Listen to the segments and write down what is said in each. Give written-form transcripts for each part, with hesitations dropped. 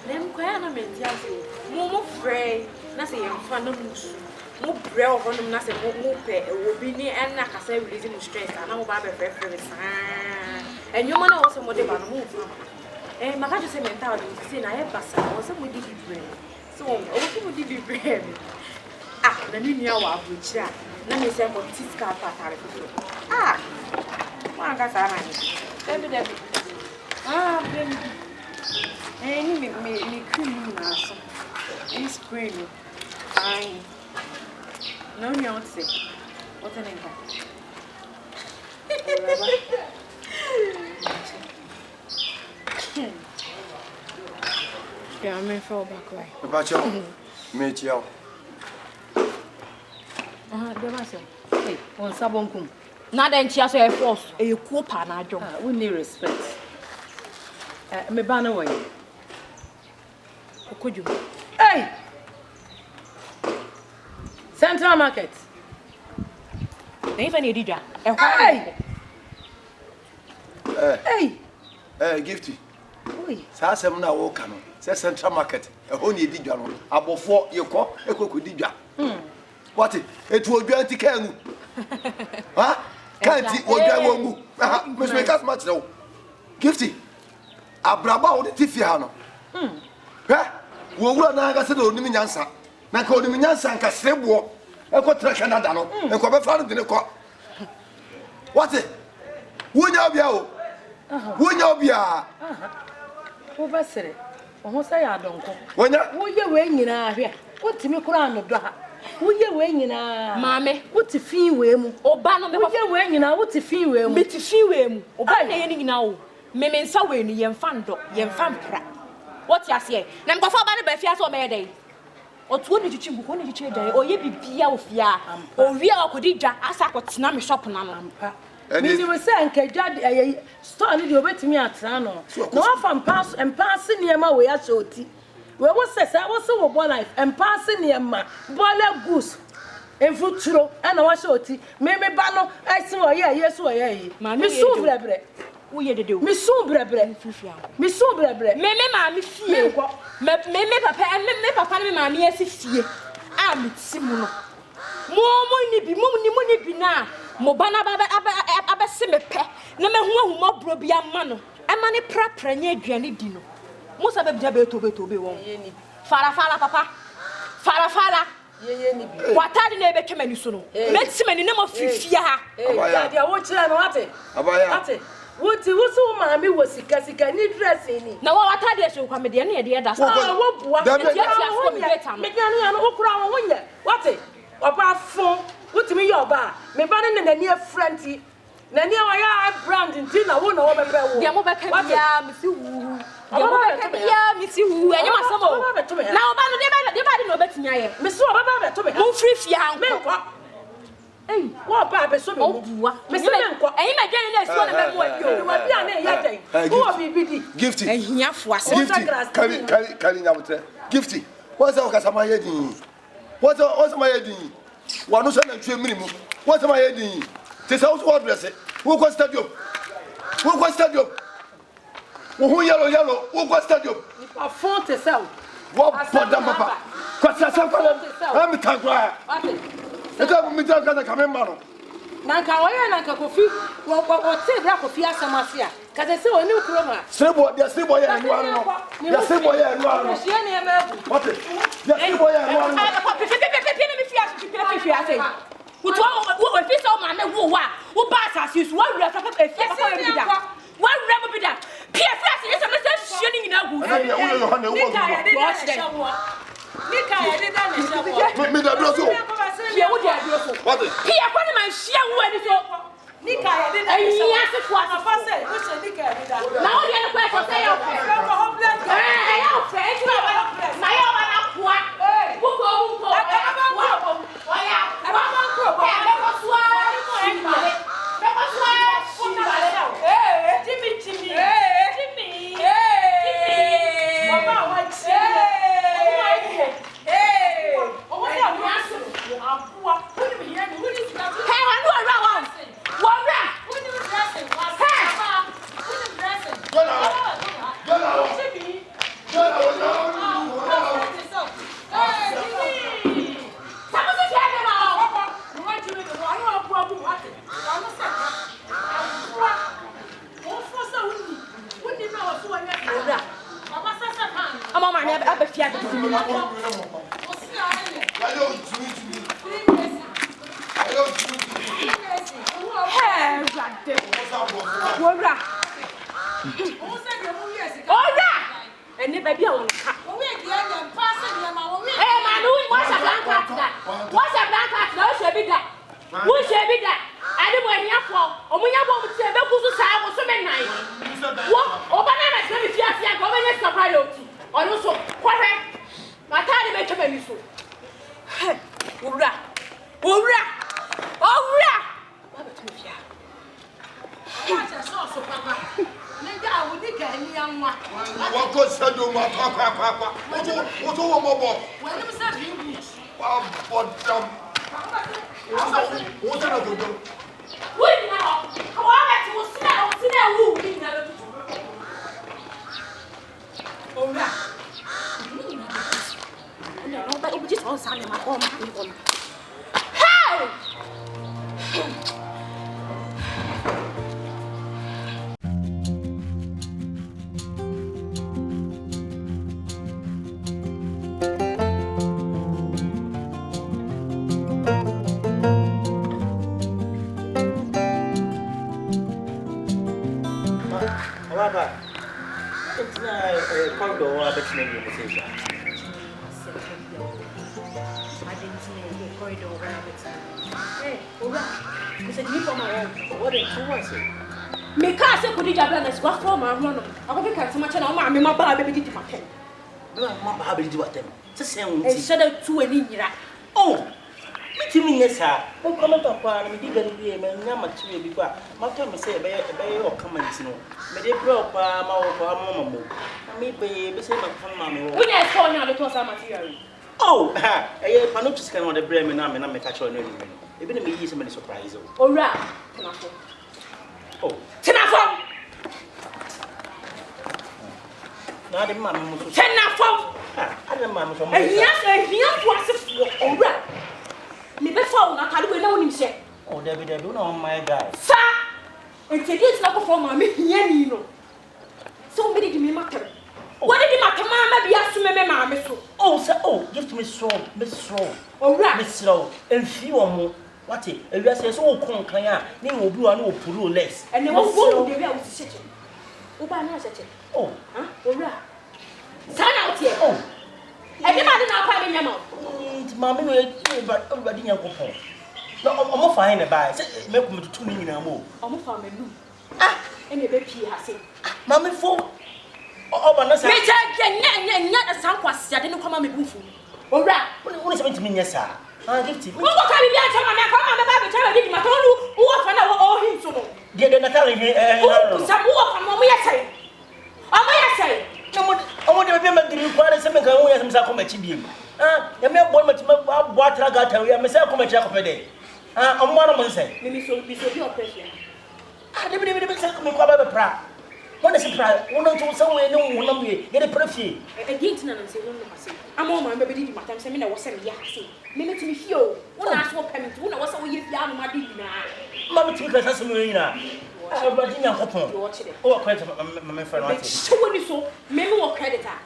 Nem kwena mentiasi. Mo frey na se yemfa na musu. Mo bre ohonum na se mo pe obi ni enna kasa release mo stress na mo ba be frɛ saa. Enyoma na wo se mo de ba no mo fa. Maka just say mental say na e basa wo se mo di bre. So wo se mo di bre. Na ni nia wa abuchira. Na me say mo tiska patare fo. Wa ga sa na ni. Debi. Baby. Me cream na so. It's spray me. Fine. No me out say. What an enka. Yeah, I may fall back way. About you? Meet you. There was hey, on Sabonkum. Not then she has a force. A coupa na job. We need respect. Me banner way. Could you? Hey! Central Market. Even a dida. Hey! Hey, gifty. Oi. Sasem na wo kano. Say Central Market. Ehoni edidwa no. Abofo yekọ ekokudidwa. What it? Etu odwa antika anu. Ha? Kanti odwa wongu. Me so make us match now. Gifty. Abraba wo de tifi ha no. Wo wura na aga se do onimi nyansa. Na ka onimi nyansa nka srebo. Ekotra Canada no. Enko be fa no de ne ko. What it? Wonya obia o. Wonya obia. Wo basere. Wo say adonko. Wonya. Wo ye we nyina ahwe. Wo timi kura no do ha. Wo ye we nyina. Mame, wo ti fin we mu. Oba no me wo ye we nyina wo ti fin we mu. Me ti fin we mu. Oba na ye ni nyina o. Me nsa we ni yemfa ndo, yemfa mpra. What you say? Na me go for ba ne ba fia so me dey. Otuo ni chichi nguko ni chichi dey. Oye bibia ofia. Owi a okodi dwa asa akotena me shop na no. Ampa. Me ni we say nka dwa store ni de obetimi atra no. Na wa fa mpaase niema we ya shoti. We wo say wo se wo bo life mpaase niema. Bole goose. Enfuturo na wa shoti. Me ba no esi wo ye yesu wo ye. Me so brebre. Wo ye dede o. Me so brebre. Me so brebre. Me ma me fie. Me papa me ma me esi fie. A me ti mu no. Mo ni bi na. Mo bana ba se me pe. Na me hu ahuma bro bi ama no. E ma ne pra nya aduane di no. Mo sa be bia be to be won. Fara papa. Fara. Ye ni bi. Watade na ebe kemani so no. Meti mani na mo fifia ha. Ya dia wo kire no ate. Abaya. Ate. Wuti wusu maami wo sika ni dressing ni. Na wo watade ehwe kwa me de na ye da so. Wo bua. Eti afo me beta me. Me nyanu ya no okura wo wonye. Wate. Oba fo. Wuti mi yo ba. Me ba ne nani afranti. Nani wa ya brand nti na wo be pe wo. Dia mo be ka bia me si wu. Dia mo be ka bia me si wu. Enye masamo. Na oba no de ba no betimi aye. Me so oba ba be to me. Mo free fie ha me nko. Wo ba be so me bua. Me se me nko. Eyi ma dwene na esi wona me mo abi o. Wa bia na ya den. Wo bibidi. Gifty. Ehiafo ase. Gifty. Kali nyamutre. Gifty. What's our kasama yedin? What's my yedin? Wanu so na twe minimu. What's my yedin? Te sa wo dress. Wo ko stadium. Wo hu yellow. Wo ko stadium. A font te sell. Wo bodam papa. Kwasa sa kwala. Am tagwa. Eka mi tagwa na kamemba no. Nanka oya nanka kofi. Wo te bra kofi asamase a. Kaze se oni ukuro ma. Srebo ya enu ano. Ya srebo ya enu ano. Hie ne ma bu. What? Ya srebo ya enu ano. Pe fi ase. Utu wo fi so ma me wo wa. Wo ba asase su wo wura so pe fi papa we bi da. Wo wura mo bi da. Pe fi ase ye se me se hie ni nyina gu. Ya wo yo ha na wo gu. Nika ya de da ne shawo. Me da bro so. Pe wo de aduro so. What? Pe kwa ni man hia wo ani so. Nika ya de da ne shawo. Ya se kwa na fa se wo se nika ya de da. Na wo de ne kwa so say yo. Yo fe ti ba na yo ba na kwa. Wo ko. Oya. Ba ba ko. Be ko suwa. Be ko suwa. Jimmy. Mama wa chi. Hey, me abafia de me hey rade wora ora ene ba bia won ka we de am pass de ma wo we eh ma no what's a blanket da o she bi da wo she bi da ade mo hia fo omunya bo mti e be kusu saa wo so me nan wo oba na na se mi fiafia go be nye supply oti onu so kwahwe matade be twema mi so wura baba tu fia acha so papa nega wo di ka ni anwa wo ko sado ma kwa wo to wo bobo wo ni sa bi bu wa bodam wo to na gogo wo ni na ho ko wa ti wo sina wu ni na lo tutu ora no ba ibu just on sa ni ma ko ma ni ko hey Papa, it's not a corridor or a bit maybe a conversation. I didn't see a corridor or a bit. Hey, ora. You said you for my own. What did you want to? Me ka se kudi jabla na swa for my run. I go ka sama chana o ma me ma ba be di ma ken. Ma ba be di watem. Se se un E shada tu ani nyira. Oh. Mitimi nyesa. Ko comment akwa na me di gari bi me nya ma chiwe bi kwa. Ma ka me say be o comment no. Me dey bro pa ma wo kwa mama mo. Me be say ma fa ma me wo. We na so nya to sa material. Oh, eh pano to scan on the brain me na me catch on no ni. E bi na me yi se me surprise o. Ora. Tenafo. Oh. Tenafo. Na de ma me mo so. Tenafo. Ah, de ma me so mo. Ehia to asefo. Ora. Me be fa una kale we na wonim se. Oh, David, no my guy. Sa. Introduce na ko for ma me hia ni no. So me di me matter. What did my mama be asked me, mamma? Oh, sir, oh, give to me strong, Miss Strong. Oh, right, Miss Slow, and few or more. What it? If you say so, con clan, name will be one or puru less. and they won't go to the real situation. Oh, by now, such a Oh, oh, right. Sign out here. oh, Everybody now, prime in your mouth. Mammy, but everybody in your coupon. No, I'm not fine about it. Make me to 2 million more. I'm a farmer. Ah, and the baby has said, Mammy, for oh, but not a sound was I didn't come on me boofu. All right. what is it to me, yes, sir? I'll give to you. What can we get? I'm tell you, my own who are found out all him so. Get the Natalie here. Some more from what we say. I say. I want to remember the requirements of the committee. You may want to what I got to you, myself, come a jack of a day. I'm one of them say. Maybe so be so your question. I didn't even come about a pra. What is a pra? One or two somewhere, no one way, get a pretty. Again, and say, I'm on my baby, my time, I was saying, yes, maybe to me, few. One ask what penny, one was all you young, my dinner. Mamma, to the Casarina. I'm watching your hopper. Watch it. Oh, quite my friend. So, when you saw, maybe more creditor.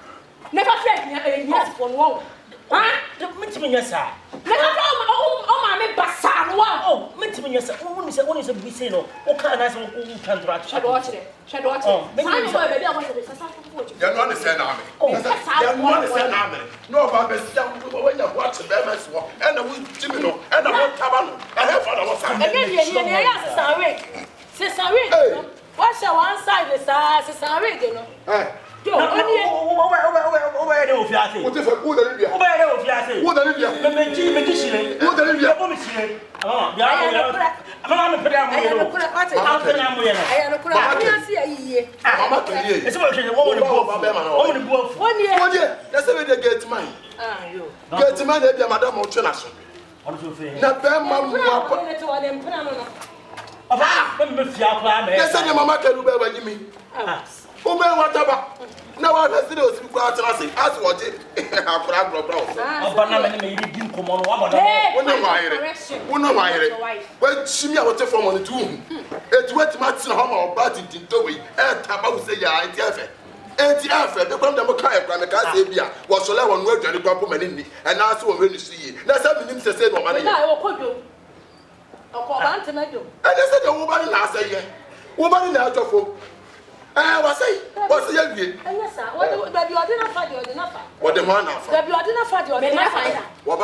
Never fret, yes, for one. Huh? Meet me, yes, sir. Let her oh, my bassan. Oh, meet me, yes, sir. One is a bisino. What kind of contract? Shall watch it. Shall watch it. Maybe I want to be you don't understand army. Oh, you don't understand army. No, but when you watch the babies walk, and the wood Jimino, and the whole cabano, I have for the what's Sorry. Sorry. What's your one side is sorry, you know. Where do you feel? What if I put it in? Where do you feel? What are you? What are you? I'm put down. It's what you want to go. 1 year. That's the way they get mine. Get mine, they're Madame Ochenas. Not them, Mamma. Yes, and your mamma can do better than me. Oh, man, whatever. Now I have those who got to say, as what it. I'll grab your brow. Banana may be come on. When she was from on the tomb, it's wet much in home or bad in Tintoy, and Taba say, yeah, I tell enti afa de kwam dem ka ekra me ka se bia wo so le wonu adware kwa po mani ni na so wo hwenu su yi na sa minim sese no ma ne na wo kodwo okọ ba ntema dwo ene se de wo ba na aseye wo ba na atofo what's your name? Yes, sir. What the ordinary fa the ordinary fa. What the man afa? The ordinary fa the ordinary fa. What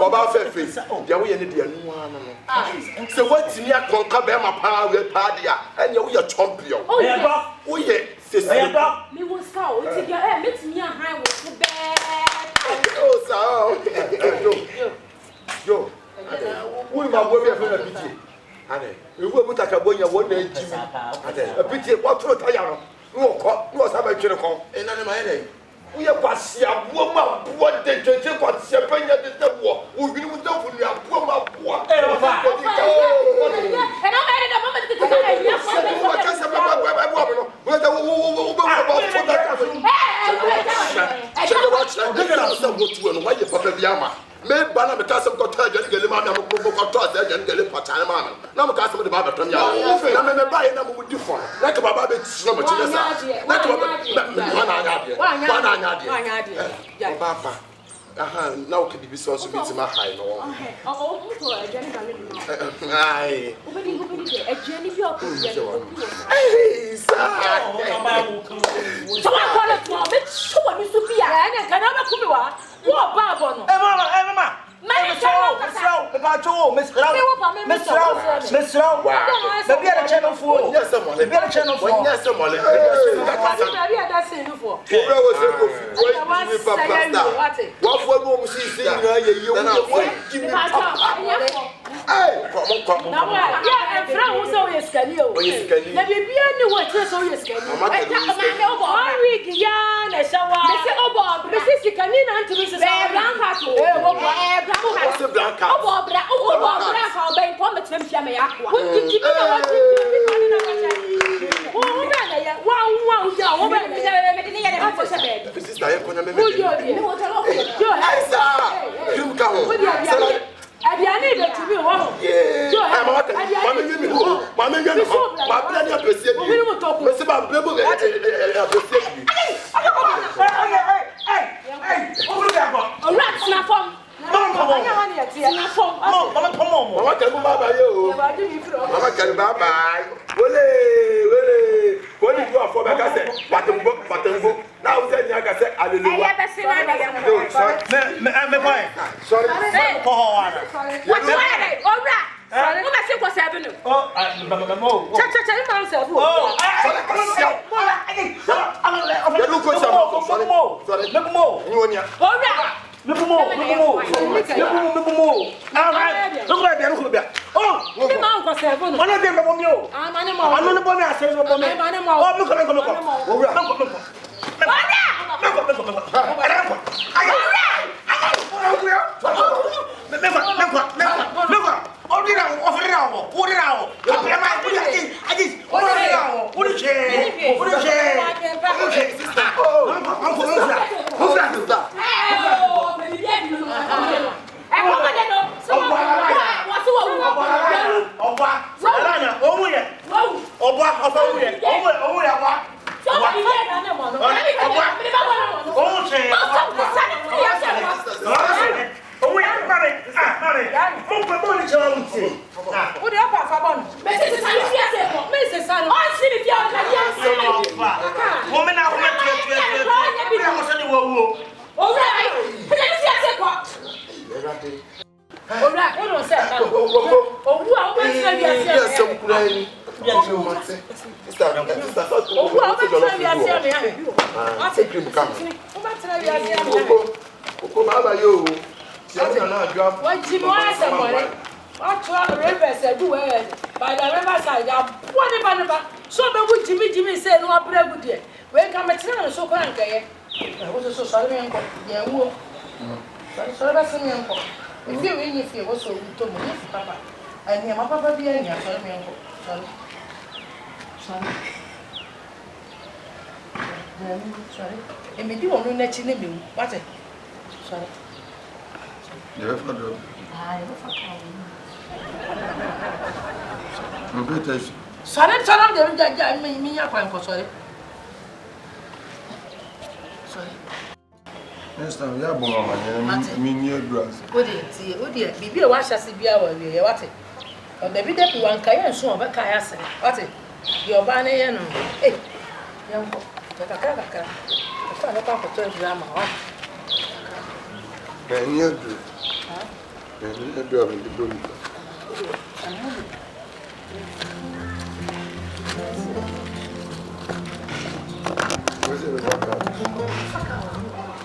about face? They are in the no. So what in your conquer be my power with padia and you are champion. Oh, yeah. Oh, yeah. Sister. Me was so. It's your meet me a high with so bad. Oh, so. Yo. We ma go be a pity. Ade. We go put a cabonia one day. A pity what to tire. No sabe tire kon. E na ma ere. We are kwasi abo ma bo de tete kwasi panya de te wo. O bi ni mu de fu ni abo ma bo. E no ma ere da mama de te ka ya fa de ko. Ka se ba no. We da wo fo da ka so. Chede watch na de na so go tu no. Why you papa bi ama? Me bana me ka se ko ta je ngele ma na mo ko to se je ngele patan ma na. Na mo ka se mo de ba betom ya. Na me ba ye na mo di fo. Na ka baba be tsino mo chile sa. Na ka baba na anya de. Wa na anya de. Ya papa. Aha, na o ke bibi so so biti ma high no. Oh, mo to e jeni ka me ni. Ai. Obedi e jeni bi o ko jeni. Ai, sa. So wa ko le to me so wa mi so bia. Ya na ka na ba ku mi wa. Wo ba bo no. Mama. Blanca. Oh, Blanca, ben come to me fiame aqua. Next time, yeah, mama, me near grass. What dear, be a wash as if you are what it. Or the bit of one kayan so of a kayas. What it? Your banner, eh? Young Kaka. I found a papa to drama. And you do. And you do have the boom. What's it about?